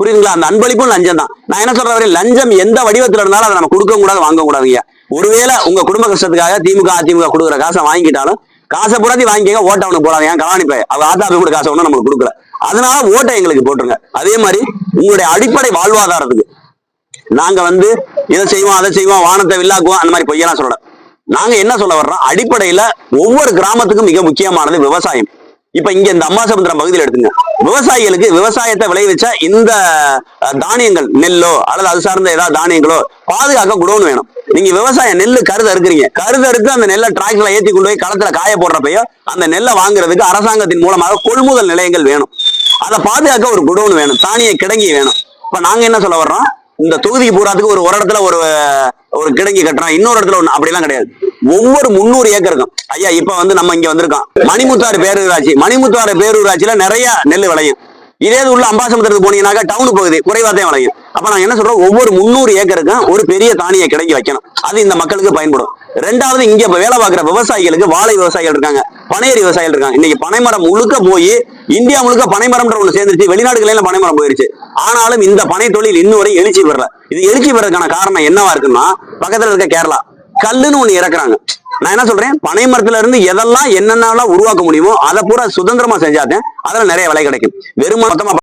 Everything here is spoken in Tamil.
புரியுதுங்களா? அந்த அன்பளிப்பும் லஞ்சம் தான். நான் என்ன சொல்றேன், லஞ்சம் எந்த வடிவத்துல இருந்தாலும் அதை நம்ம கொடுக்க கூடாது, வாங்க கூடாதுங்க. ஒருவேளை உங்க குடும்ப கஷ்டத்துக்காக திமுக அதிமுக கொடுக்குற காசை வாங்கிட்டாலும் காசை பூராத்தி வாங்கிக்க, ஓட்ட அவனுக்கு போடாது. ஏன் கவனிப்ப அவ ஆதாபி கூட காசை ஒன்றும் நம்மளுக்கு கொடுக்கல, அதனால ஓட்டை எங்களுக்கு போட்டுருங்க. அதே மாதிரி உங்களுடைய அடிப்படை வாழ்வாதாரத்துக்கு நாங்க இதை செய்வோம் அதை செய்வோம் வானத்தை வில்லாக்குவோம் அந்த மாதிரி பொய்யெல்லாம் சொல்லல. நாங்க என்ன சொல்ல வர்றோம், அடிப்படையில ஒவ்வொரு கிராமத்துக்கும் மிக முக்கியமானது விவசாயம். இப்ப இங்க இந்த அம்பாசமுத்திரம் பகுதியில் எடுத்துங்க, விவசாயிகளுக்கு விவசாயத்தை விளைவிச்ச இந்த தானியங்கள் நெல்லோ அல்லது அது சார்ந்த ஏதாவது தானியங்களோ பாதுகாக்க குடோன் வேணும். நீங்க விவசாயம் நெல்லு கருது அறுக்குறீங்க, கருது அறுத்து அந்த நெல்லை டிராக்டர்ல ஏற்றி கொண்டு போய் களத்துல காய போடுறப்பயோ அந்த நெல்லை வாங்குறதுக்கு அரசாங்கத்தின் மூலமாக கொள்முதல் நிலையங்கள் வேணும். அதை பாதுகாக்க ஒரு குடோன் வேணும், தானிய கிடங்கி வேணும். இப்ப நாங்க என்ன சொல்ல வர்றோம், இந்த தொகுதிக்கு பூராத்துக்கு ஒரு இடத்துல ஒரு கிடங்கி கட்டுறோம், இன்னொரு இடத்துல ஒண்ணு அப்படிலாம் கிடையாது. ஒவ்வொரு 300 ஏக்கருக்கும் ஐயா இப்ப நம்ம இங்க வந்திருக்கோம் மணிமுத்தாறு பேரூராட்சி. மணிமுத்தாறு பேரூராட்சியில நிறைய நெல் விளையும். இதே உள்ள அம்பாசமுத்திரத்துக்கு போனீங்கன்னாக்கா டவுன் பகுதி குறைவாத்தையும் விளையும். அப்ப நாங்க என்ன சொல்றோம், ஒவ்வொரு 300 ஏக்கருக்கும் ஒரு பெரிய தானிய கிடங்கி வைக்கணும், அது இந்த மக்களுக்கு பயன்படும். ரெண்டாவது, இங்க வேலை பார்க்குற விவசாயிகளுக்கு வாழை விவசாயிகள் இருக்காங்க, பனையேறி விவசாயிகள் இருக்காங்க. இன்னைக்கு பனைமரம் முழுக்க போய் இந்தியா முழுக்க பனைமரம்ன்ற ஒண்ணு சேர்ந்துருச்சு, வெளிநாடுகளில பனைமரம் போயிருச்சு. ஆனாலும் இந்த பனை தொழில் இன்னும் வரை எழுச்சி பெறல. இது எழுச்சி பெறதுக்கான காரணம் என்னவா இருக்குன்னா, பக்கத்துல இருக்க கேரளா கல்லுன்னு ஒண்ணு இறக்குறாங்க. நான் என்ன சொல்றேன், பனை மரத்துல இருந்து எதெல்லாம் என்னென்னலாம் உருவாக்க முடியுமோ அதை பூரா சுதந்திரமா செஞ்சாதான் அதுல நிறைய விலை கிடைக்கும். வெறும் மொத்தமா